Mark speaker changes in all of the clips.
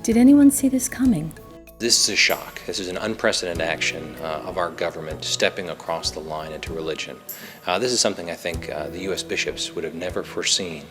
Speaker 1: Did anyone see this coming?
Speaker 2: This is a shock. This is an unprecedented action of our government stepping across the line into religion. This is something I think the U.S. bishops would have never foreseen.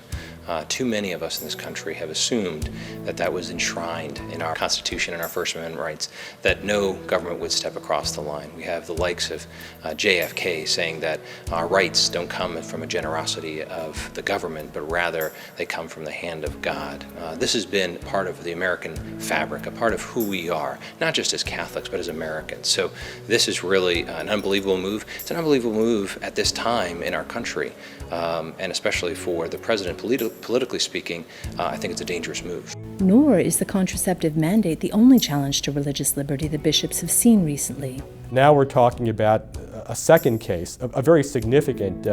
Speaker 2: Too many of us in this country have assumed that that was enshrined in our Constitution and our First Amendment rights, that no government would step across the line. We have the likes of JFK saying that our rights don't come from a generosity of the government, but rather they come from the hand of God. This has been part of the American fabric, a part of who we are, not just as Catholics, but as Americans. So this is really an unbelievable move. It's an unbelievable move at this time in our country, and especially for the president, politically speaking, I think it's a dangerous move.
Speaker 1: Nor is the contraceptive mandate the only challenge to religious liberty the bishops have seen recently.
Speaker 3: Now we're talking about a second case, a very significant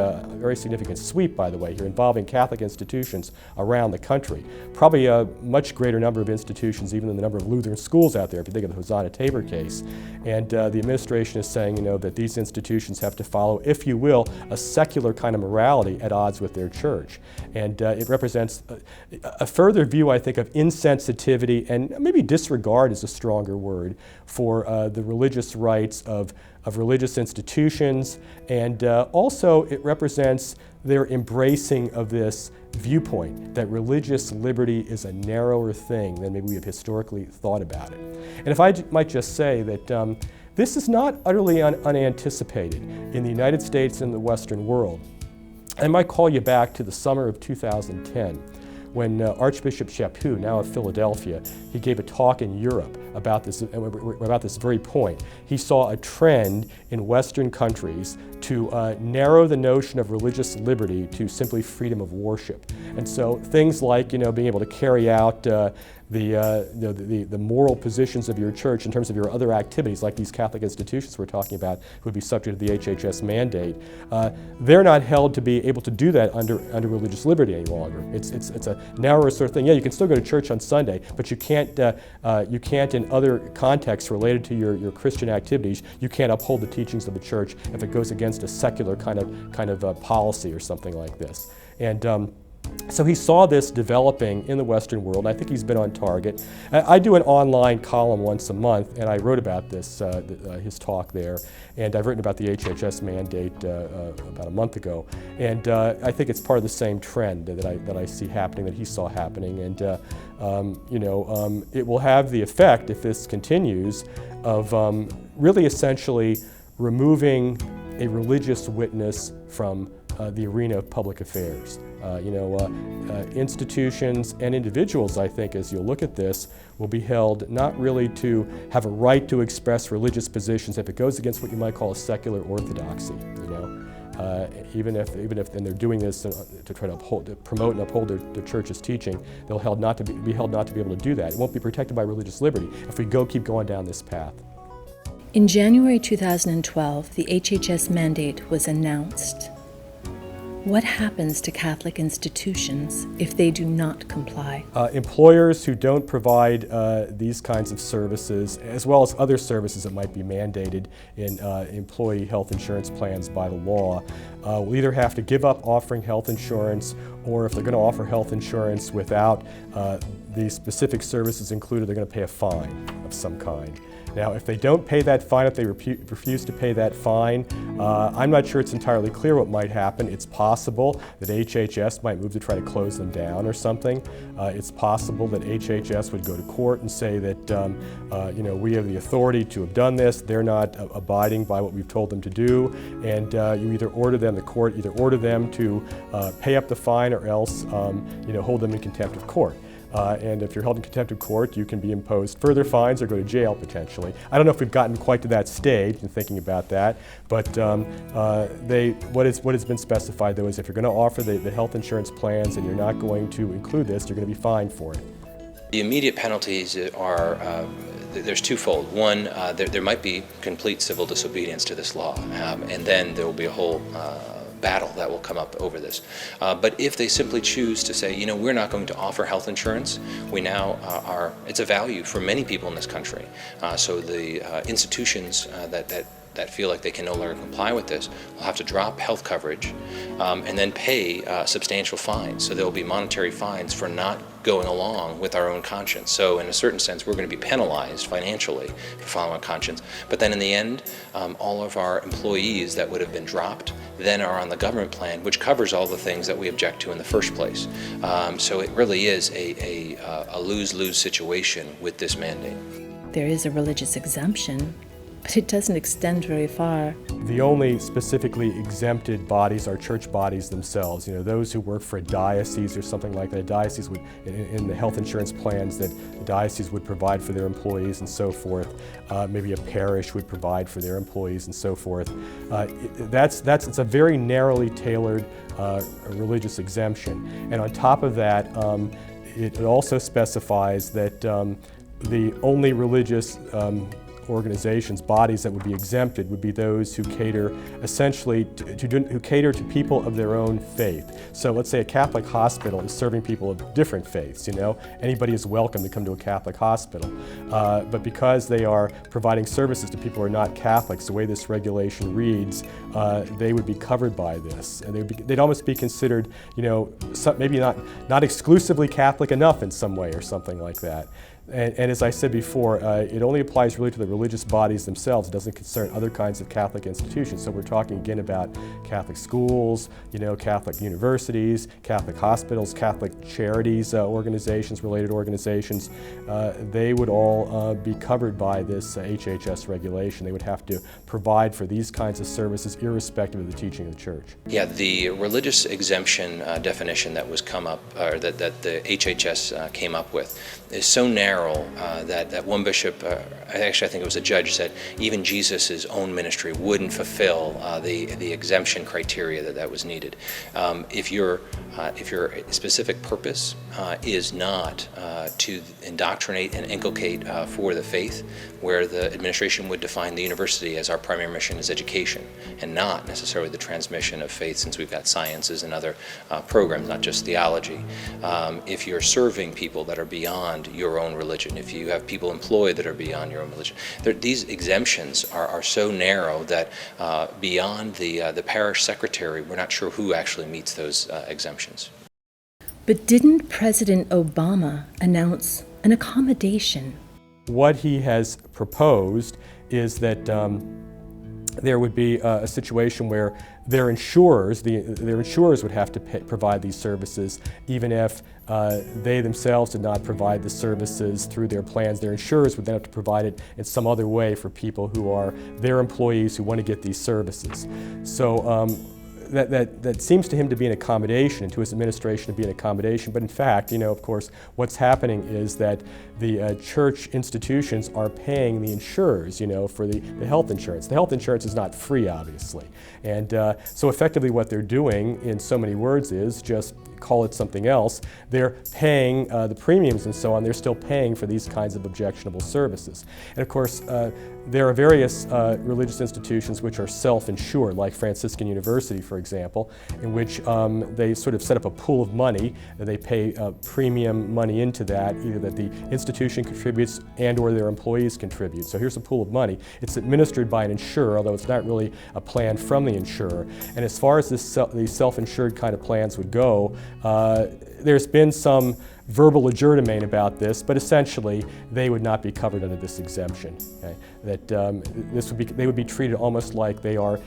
Speaker 3: sweep, by the way, here involving Catholic institutions around the country. Probably a much greater number of institutions even than the number of Lutheran schools out there, if you think of the Hosanna Tabor case. And the administration is saying, that these institutions have to follow, if you will, a secular kind of morality at odds with their church. And it represents a further view, I think, of insensitivity, and maybe disregard is a stronger word, for the religious rights of religious institutions, and also it represents their embracing of this viewpoint that religious liberty is a narrower thing than maybe we have historically thought about it. And if I might just say that this is not utterly unanticipated in the United States and the Western world. I might call you back to the summer of 2010 when Archbishop Chaput, now of Philadelphia, he gave a talk in Europe about this very point. He saw a trend in Western countries to narrow the notion of religious liberty to simply freedom of worship. And so things like, being able to carry out the moral positions of your church in terms of your other activities, like these Catholic institutions we're talking about, who would be subject to the HHS mandate, they're not held to be able to do that under religious liberty any longer. It's a narrower sort of thing. Yeah, you can still go to church on Sunday, but you can't in other contexts related to your Christian activities, you can't uphold the teachings of the church if it goes against a secular kind of policy or something like this. And so he saw this developing in the Western world. I think he's been on target. I do an online column once a month, and I wrote about this, his talk there, and I've written about the HHS mandate about a month ago. And I think it's part of the same trend that I see happening, that he saw happening. And it will have the effect, if this continues, of really essentially removing a religious witness from the arena of public affairs. Institutions and individuals, I think, as you'll look at this, will be held not really to have a right to express religious positions if it goes against what you might call a secular orthodoxy. Even if and they're doing this to try to promote and uphold their church's teaching, they'll be held not to be able to do that. It won't be protected by religious liberty if we keep going down this path.
Speaker 1: In January 2012, the HHS mandate was announced. What happens to Catholic institutions if they do not comply?
Speaker 3: Employers who don't provide these kinds of services, as well as other services that might be mandated in employee health insurance plans by the law, will either have to give up offering health insurance, or if they're going to offer health insurance without the specific services included, they're going to pay a fine of some kind. Now, if they don't pay that fine, if they refuse to pay that fine, I'm not sure it's entirely clear what might happen. It's possible that HHS might move to try to close them down or something. It's possible that HHS would go to court and say that, we have the authority to have done this. They're not abiding by what we've told them to do, and the court either order them to pay up the fine, or else, hold them in contempt of court. And if you're held in contempt of court, you can be imposed further fines or go to jail potentially. I don't know if we've gotten quite to that stage in thinking about that, but what has been specified, though, is if you're going to offer the health insurance plans and you're not going to include this, you're going to be fined for it.
Speaker 2: The immediate penalties are there's twofold. One, there might be complete civil disobedience to this law, and then there will be a whole battle that will come up over this. But if they simply choose to say, we're not going to offer health insurance, we now it's a value for many people in this country. So the institutions that that feel like they can no longer comply with this will have to drop health coverage and then pay substantial fines. So there will be monetary fines for not going along with our own conscience. So in a certain sense, we're going to be penalized financially for following our conscience. But then in the end, all of our employees that would have been dropped then are on the government plan, which covers all the things that we object to in the first place. So it really is a lose-lose situation with this mandate.
Speaker 1: There is a religious exemption, but it doesn't extend very far.
Speaker 3: The only specifically exempted bodies are church bodies themselves. Those who work for a diocese or something like that. A diocese would, in the health insurance plans that the diocese would provide for their employees and so forth. Maybe a parish would provide for their employees and so forth. It's a very narrowly tailored religious exemption. And on top of that, it also specifies that the only religious organizations, bodies that would be exempted would be those who cater essentially who cater to people of their own faith. So let's say a Catholic hospital is serving people of different faiths, Anybody is welcome to come to a Catholic hospital. But because they are providing services to people who are not Catholics, the way this regulation reads, they would be covered by this. And they'd almost be considered, maybe not exclusively Catholic enough in some way or something like that. And as I said before, it only applies really to the religious bodies themselves. It doesn't concern other kinds of Catholic institutions. So we're talking again about Catholic schools, Catholic universities, Catholic hospitals, Catholic charities, organizations, related organizations. They would all be covered by this HHS regulation. They would have to provide for these kinds of services irrespective of the teaching of the church. Yeah,
Speaker 2: the religious exemption definition that was that the HHS came up with is so narrow that one bishop, actually I think it was a judge, said even Jesus' own ministry wouldn't fulfill the exemption criteria that was needed. If your specific purpose is not to indoctrinate and inculcate for the faith, where the administration would define the university as our primary mission is education and not necessarily the transmission of faith, since we've got sciences and other programs, not just theology. If you're serving people that are beyond your own religion, if you have people employed that are beyond your own religion, these exemptions are so narrow that beyond the parish secretary, we're not sure who actually meets those exemptions.
Speaker 1: But didn't President Obama announce an accommodation?
Speaker 3: What he has proposed is that there would be a situation where their insurers would have to provide these services, even if they themselves did not provide the services through their plans. Their insurers would then have to provide it in some other way for people who are their employees who want to get these services. So that seems to him to be an accommodation, and to his administration to be an accommodation. But in fact, of course, what's happening is that the church institutions are paying the insurers, for the health insurance. The health insurance is not free, obviously. And so effectively what they're doing, in so many words, is just call it something else. They're paying the premiums and so on. They're still paying for these kinds of objectionable services. And of course, there are various religious institutions which are self-insured, like Franciscan University, for example, in which they sort of set up a pool of money. They pay premium money into that, either that the institution contributes and or their employees contribute. So here's a pool of money. It's administered by an insurer, although it's not really a plan from the insurer. And as far as these self-insured kind of plans would go, there's been some verbal legerdemain about this, but essentially they would not be covered under this exemption. Okay? That they would be treated almost like they are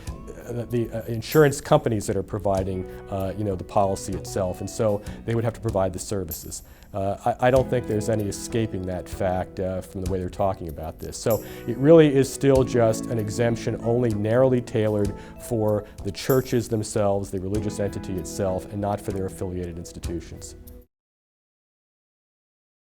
Speaker 3: the insurance companies that are providing the policy itself, and so they would have to provide the services. I don't think there's any escaping that fact from the way they're talking about this. So it really is still just an exemption only narrowly tailored for the churches themselves, the religious entity itself, and not for their affiliated institutions.